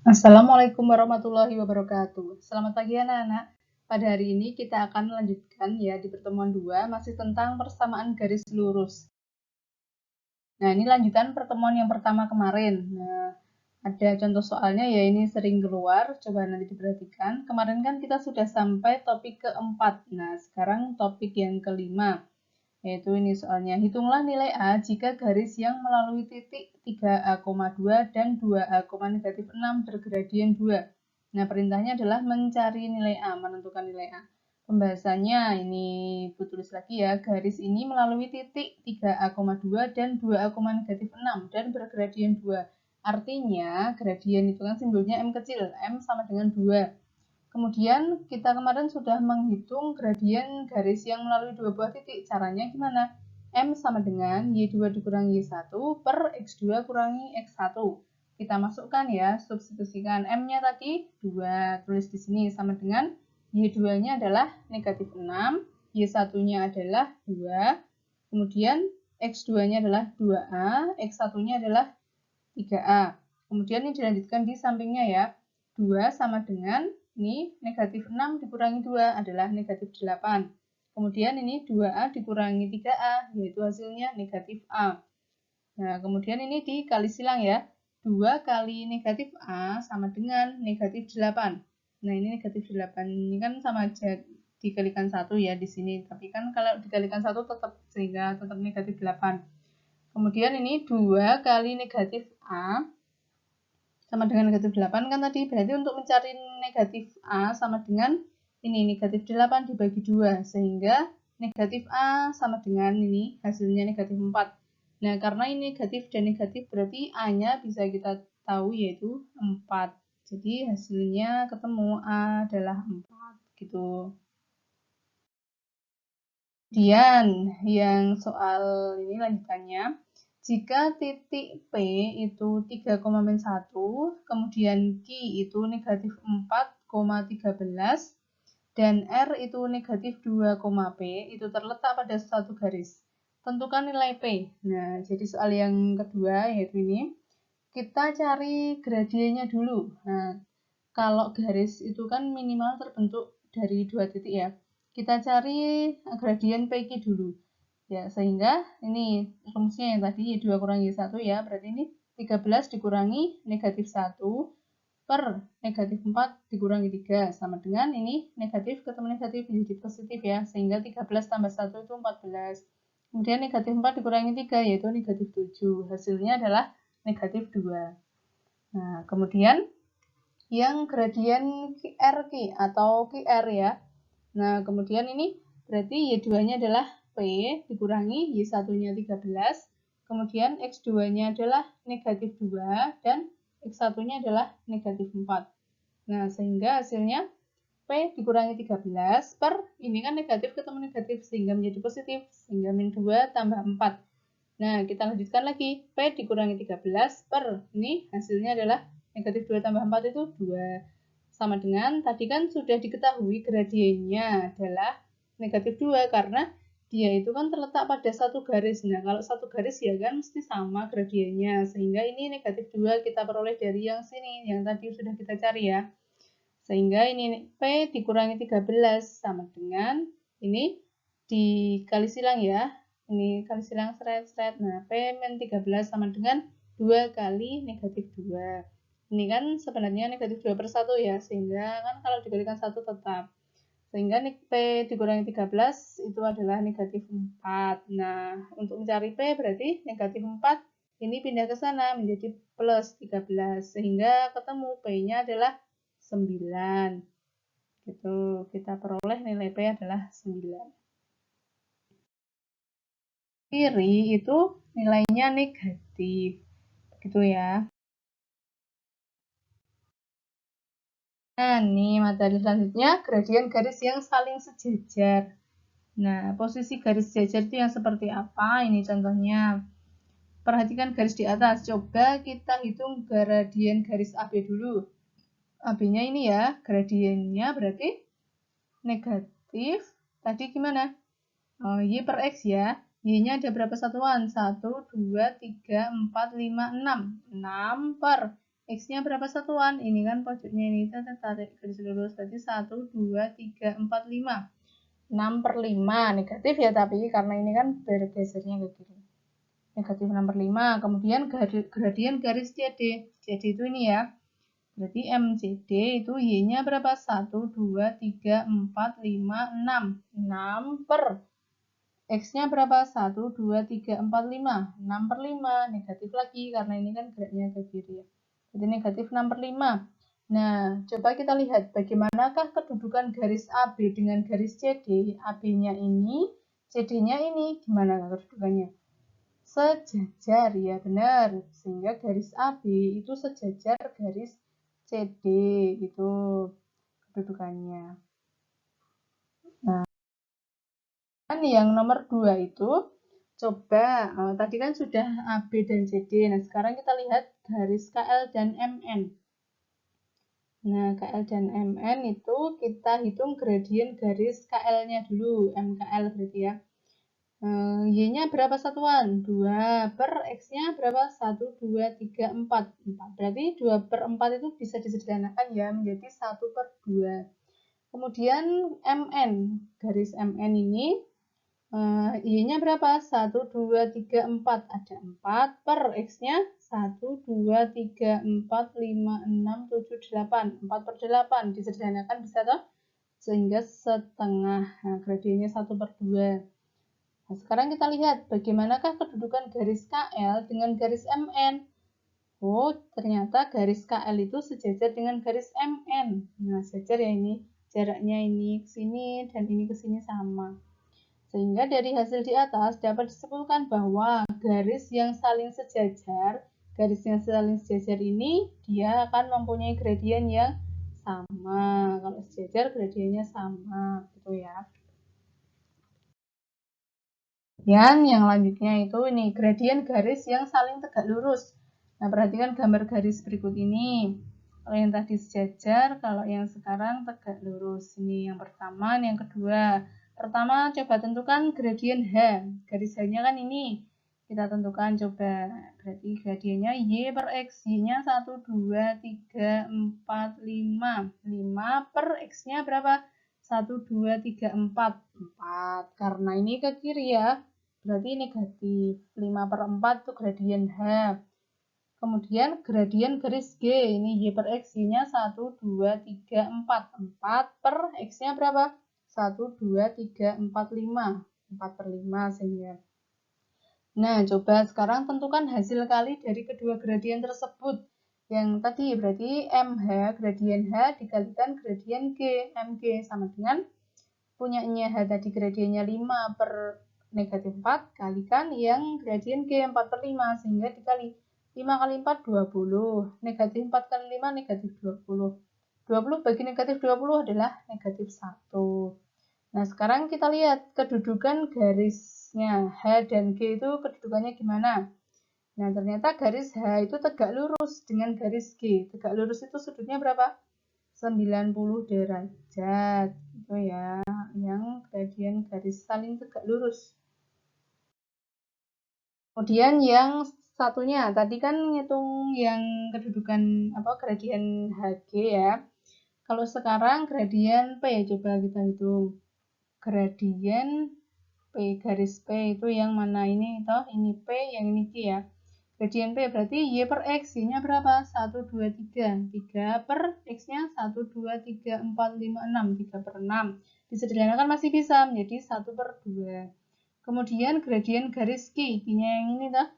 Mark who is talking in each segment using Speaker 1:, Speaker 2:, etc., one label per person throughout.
Speaker 1: Assalamualaikum warahmatullahi wabarakatuh. Selamat pagi anak-anak. Pada hari ini kita akan melanjutkan ya di pertemuan 2 masih tentang persamaan garis lurus. Nah, ini lanjutan pertemuan yang pertama kemarin. Nah, ada contoh soalnya ya ini sering keluar. Coba nanti diperhatikan. Kemarin kan kita sudah sampai topik keempat. Nah, sekarang topik yang kelima. Yaitu ini soalnya, hitunglah nilai A jika garis yang melalui titik 3A,2 dan 2A, negatif 6 bergradian 2. Nah, perintahnya adalah mencari nilai A, menentukan nilai A. Pembahasannya, ini Bu tulis lagi ya, garis ini melalui titik 3A,2 dan 2A, negatif 6 dan bergradian 2. Artinya, gradien itu kan simbolnya M kecil, M sama dengan 2. Kemudian kita kemarin sudah menghitung gradien garis yang melalui dua buah titik. Caranya gimana? M sama dengan Y2 dikurangi Y1 per X2 kurangi X1. Kita masukkan ya, substitusikan M-nya tadi 2, tulis di sini sama dengan Y2-nya adalah negatif 6, Y1-nya adalah 2, kemudian X2-nya adalah 2A, X1-nya adalah 3A. Kemudian ini dilanjutkan di sampingnya ya. 2 sama dengan ini negatif 6 dikurangi 2 adalah negatif 8. Kemudian ini 2A dikurangi 3A, yaitu hasilnya negatif A. Nah, kemudian ini dikali silang ya. 2 kali negatif A sama dengan negatif 8. Nah, ini negatif 8 ini kan sama aja dikalikan 1 ya di sini. Tapi kan kalau dikalikan 1 tetap sehingga tetap negatif 8. Kemudian ini 2 kali negatif A sama dengan negatif 8 kan tadi, berarti untuk mencari negatif A sama dengan ini negatif 8 dibagi 2, sehingga negatif A sama dengan ini hasilnya negatif 4. Nah, karena ini negatif dan negatif berarti A-nya bisa kita tahu yaitu 4. Jadi hasilnya ketemu A adalah 4 gitu. Kemudian yang soal ini lanjutannya, jika titik P itu 3,1, kemudian Q itu negatif 4,13, dan R itu negatif 2, P itu terletak pada suatu garis. Tentukan nilai P. Nah, jadi soal yang kedua yaitu ini, kita cari gradiennya dulu. Nah, kalau garis itu kan minimal terbentuk dari dua titik ya. Kita cari gradien PQ dulu. Ya, sehingga ini rumusnya yang tadi Y2 kurangi Y1 ya, berarti ini 13 dikurangi negatif 1 per negatif 4 dikurangi 3 sama dengan ini negatif ketemu negatif menjadi positif ya, sehingga 13 tambah 1 itu 14. Kemudian negatif 4 dikurangi 3 yaitu negatif 7. Hasilnya adalah negatif 2. Nah, kemudian yang gradien QRQ atau QR ya. Nah, kemudian ini berarti Y2-nya adalah P dikurangi Y1-nya 13, kemudian X2-nya adalah negatif 2, dan X1-nya adalah negatif 4. Nah, sehingga hasilnya P dikurangi 13 per, ini kan negatif ketemu negatif, sehingga menjadi positif, sehingga min 2 tambah 4. Nah, kita lanjutkan lagi, P dikurangi 13 per, ini hasilnya adalah negatif 2 tambah 4 itu 2. Sama dengan, tadi kan sudah diketahui gradiennya adalah negatif 2, karena dia itu kan terletak pada satu garis. Nah, kalau satu garis ya kan mesti sama gradiennya, sehingga ini negatif 2 kita peroleh dari yang sini, yang tadi sudah kita cari ya. Sehingga ini P dikurangi 13 sama dengan, ini dikali silang ya, ini kali silang seret-seret. Nah, P min 13 sama dengan 2 kali negatif 2. Ini kan sebenarnya negatif 2 per 1 ya, sehingga kan kalau dikalikan 1 tetap. Sehingga P dikurangi 13 itu adalah negatif 4. Nah, untuk mencari P berarti negatif 4 ini pindah ke sana menjadi plus 13. Sehingga ketemu P-nya adalah 9. Gitu, kita peroleh nilai P adalah 9. Kiri itu nilainya negatif. Gitu ya. Nah, nih materi selanjutnya gradien garis yang saling sejajar. Nah, posisi garis sejajar itu yang seperti apa? Ini contohnya. Perhatikan garis di atas. Coba kita hitung gradien garis AB dulu. AB-nya ini ya, gradiennya berarti negatif. Tadi gimana? Y per X ya. Y-nya ada berapa satuan? 1, 2, 3, 4, 5, 6. 6 per X-nya berapa satuan? Ini kan pojoknya ini, kita tarik garis lurus, berarti 1, 2, 3, 4, 5. 6/5 negatif ya, tapi karena ini kan bergesernya ke kiri. Negatif 6/5. Kemudian gradien garis CD. CD itu ini ya. Berarti MCD itu Y-nya berapa? 1, 2, 3, 4, 5, 6. 6 per X-nya berapa? 1, 2, 3, 4, 5. 6/5. Negatif lagi karena ini kan geraknya ke kiri ya. Jadi negatif 6/5. Nah, coba kita lihat bagaimanakah kedudukan garis AB dengan garis CD. AB-nya ini, CD-nya ini. Gimana kedudukannya? Sejajar, ya benar. Sehingga garis AB itu sejajar garis CD, gitu kedudukannya. Nah, yang nomor 2 itu, coba, tadi kan sudah AB dan CD. Nah, sekarang kita lihat garis KL dan MN. Nah, KL dan MN itu kita hitung gradien garis KL-nya dulu, MKL berarti ya. Y-nya berapa satuan? 2 per X-nya berapa? 1, 2, 3, 4. 4. Berarti 2/4 itu bisa disederhanakan ya menjadi 1/2. Kemudian MN, garis MN ini, Y-nya berapa? 1, 2, 3, 4. Ada 4 per X-nya 1, 2, 3, 4, 5, 6, 7, 8. 4/8. Disederhanakan bisa toh? Sehingga setengah. Nah, gradiennya 1/2. Nah, sekarang kita lihat bagaimanakah kedudukan garis KL dengan garis MN. Oh, ternyata garis KL itu sejajar dengan garis MN. Nah, sejajar ya ini. Jaraknya ini ke sini dan ini ke sini sama. Sehingga dari hasil di atas dapat disebutkan bahwa garis yang saling sejajar ini dia akan mempunyai gradien yang sama. Kalau sejajar gradiennya sama, gitu ya. Dan yang lanjutnya itu ini gradien garis yang saling tegak lurus. Nah, perhatikan gambar garis berikut ini. Kalau yang tadi sejajar, kalau yang sekarang tegak lurus. Ini yang pertama, ini yang kedua. Pertama, coba tentukan gradien H. Garis H-nya kan ini. Kita tentukan coba. Berarti gradiennya Y per X. Y-nya 1, 2, 3, 4, 5. 5 per X-nya berapa? 1, 2, 3, 4. 4. Karena ini ke kiri ya. Berarti negatif. 5/4 itu gradien H. Kemudian gradien garis G, ini Y per X, Y-nya 1, 2, 3, 4. 4 per X-nya berapa? 1, 2, 3, 4, 5. 4/5 sehingga. Nah, coba sekarang tentukan hasil kali dari kedua gradien tersebut. Yang tadi berarti MH, gradien H dikalikan gradien G, MG sama dengan punyanya H tadi gradiennya 5 per negatif 4 kalikan yang gradien G 4/5 sehingga dikali 5 kali 4 20. Negatif 4 kali 5 negatif 20. 20 bagi negatif 20 adalah negatif 1. Nah, sekarang kita lihat kedudukan garisnya H dan G itu kedudukannya gimana. Nah, ternyata garis H itu tegak lurus dengan garis G. Tegak lurus itu sudutnya berapa? 90 derajat. Itu ya, yang gradien garis saling tegak lurus. Kemudian yang satunya, tadi kan ngitung yang kedudukan gradien HG ya. Kalau sekarang gradien P, coba kita hitung. Gradien P, garis P itu yang mana ini toh? Ini P, yang ini Q ya. Gradien P berarti Y per X, Y-nya berapa? 1, 2, 3. 3 per X-nya 1, 2, 3, 4, 5, 6. 3/6. Disederhanakan masih bisa menjadi 1/2. Kemudian gradien garis Q, Y-nya yang ini toh.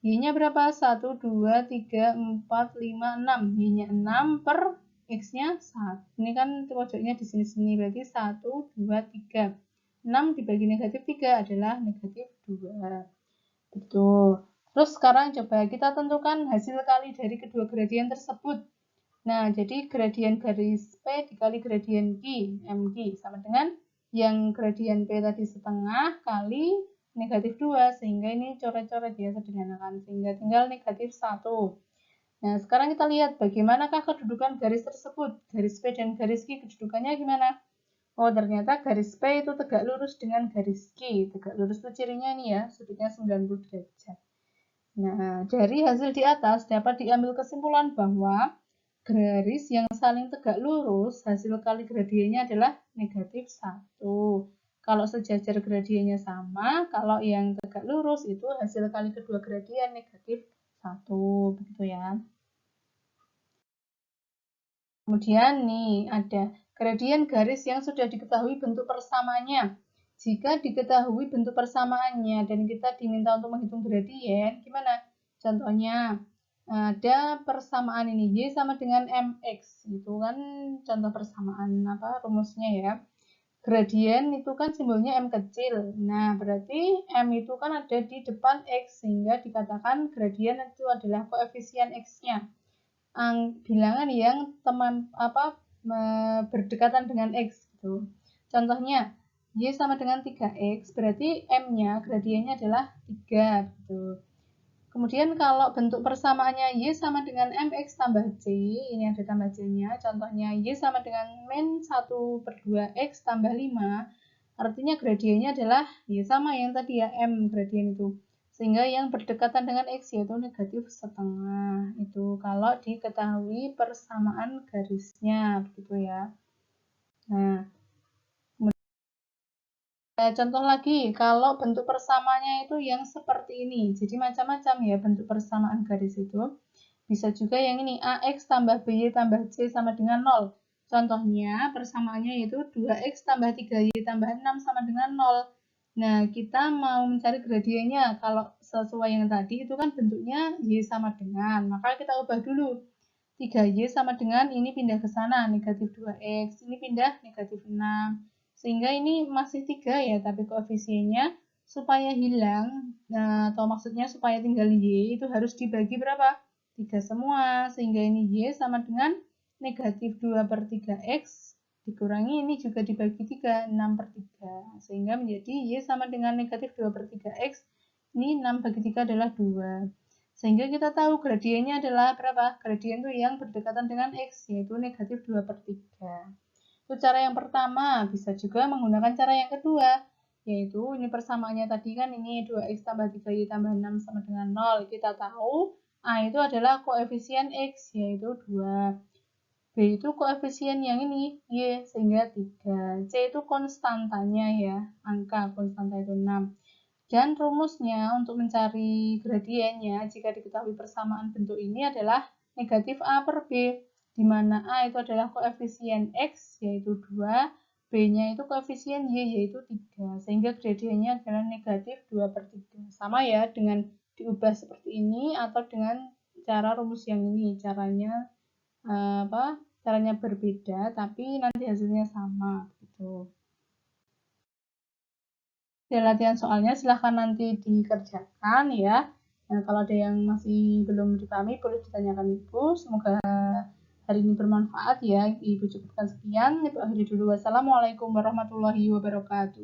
Speaker 1: Y-nya berapa? 1, 2, 3, 4, 5, 6. Y-nya 6 per X-nya 1. Ini kan pojoknya di sini-sini, berarti 1, 2, 3. 6 dibagi negatif 3 adalah negatif 2. Betul. Terus sekarang coba kita tentukan hasil kali dari kedua gradien tersebut. Nah, jadi gradien garis P dikali gradien Q, MQ, sama dengan yang gradien P tadi setengah kali negatif 2, sehingga ini coret-coret ya, sederhanakan, sehingga tinggal negatif 1. Nah, sekarang kita lihat bagaimanakah kedudukan garis tersebut. Garis P dan garis Q kedudukannya gimana? Oh, ternyata garis P itu tegak lurus dengan garis Q. Tegak lurus itu cirinya nih ya, sudutnya 90 derajat. Nah, dari hasil di atas dapat diambil kesimpulan bahwa garis yang saling tegak lurus, hasil kali gradiennya adalah negatif 1. Kalau sejajar gradiennya sama, kalau yang tegak lurus itu hasil kali kedua gradien negatif 1. Begitu ya. Kemudian nih ada gradien garis yang sudah diketahui bentuk persamaannya. Jika diketahui bentuk persamaannya dan kita diminta untuk menghitung gradien, gimana? Contohnya ada persamaan ini Y sama dengan MX, itu kan contoh persamaan rumusnya ya. Gradien itu kan simbolnya M kecil. Nah, berarti M itu kan ada di depan X sehingga dikatakan gradien itu adalah koefisien X-nya. Bilangan yang berdekatan dengan X gitu. Contohnya Y sama dengan 3X, berarti M-nya gradiennya adalah 3 gitu. Kemudian kalau bentuk persamaannya Y sama dengan MX tambah C, ini ada tambah C-nya, contohnya Y sama dengan min 1/2X tambah 5, artinya gradiennya adalah Y sama yang tadi ya, M gradien itu. Sehingga yang berdekatan dengan X yaitu negatif setengah. Itu kalau diketahui persamaan garisnya, begitu ya. Nah, contoh lagi, kalau bentuk persamaannya itu yang seperti ini. Jadi macam-macam ya bentuk persamaan garis itu. Bisa juga yang ini, AX tambah BY tambah C sama dengan 0. Contohnya persamaannya yaitu 2X tambah 3Y tambah 6 sama dengan 0. Nah, kita mau mencari gradiennya. Kalau sesuai yang tadi itu kan bentuknya Y sama dengan. Maka kita ubah dulu. 3Y sama dengan ini pindah ke sana, negatif 2X. Ini pindah negatif 6. Sehingga ini masih 3 ya, tapi koefisiennya supaya hilang, atau maksudnya supaya tinggal Y, itu harus dibagi berapa? 3 semua. Sehingga ini Y sama dengan negatif 2/3X dikurangi ini juga dibagi 3, 6/3. Sehingga menjadi Y sama dengan negatif 2/3X. Ini 6/3 adalah 2. Sehingga kita tahu gradiennya adalah berapa? Gradien itu yang berdekatan dengan X, yaitu negatif 2/3. Itu cara yang pertama. Bisa juga menggunakan cara yang kedua, yaitu ini persamaannya tadi kan ini 2X tambah 3Y tambah 6 sama dengan 0. Kita tahu A itu adalah koefisien X, yaitu 2. B itu koefisien yang ini, Y, sehingga 3. C itu konstantanya ya, angka konstanta itu 6. Dan rumusnya untuk mencari gradiennya, jika diketahui persamaan bentuk ini adalah negatif A per B, di mana A itu adalah koefisien X, yaitu 2, B-nya itu koefisien Y, yaitu 3. Sehingga gradiennya adalah negatif 2/3. Sama ya dengan diubah seperti ini atau dengan cara rumus yang ini, caranya berbeda tapi nanti hasilnya sama gitu. Dari latihan soalnya silahkan nanti dikerjakan ya. Nah, kalau ada yang masih belum dipahami boleh ditanyakan Ibu. Semoga hari ini bermanfaat ya. Ibu cukupkan sekian. Ibu akhiri dulu. Wassalamualaikum warahmatullahi wabarakatuh.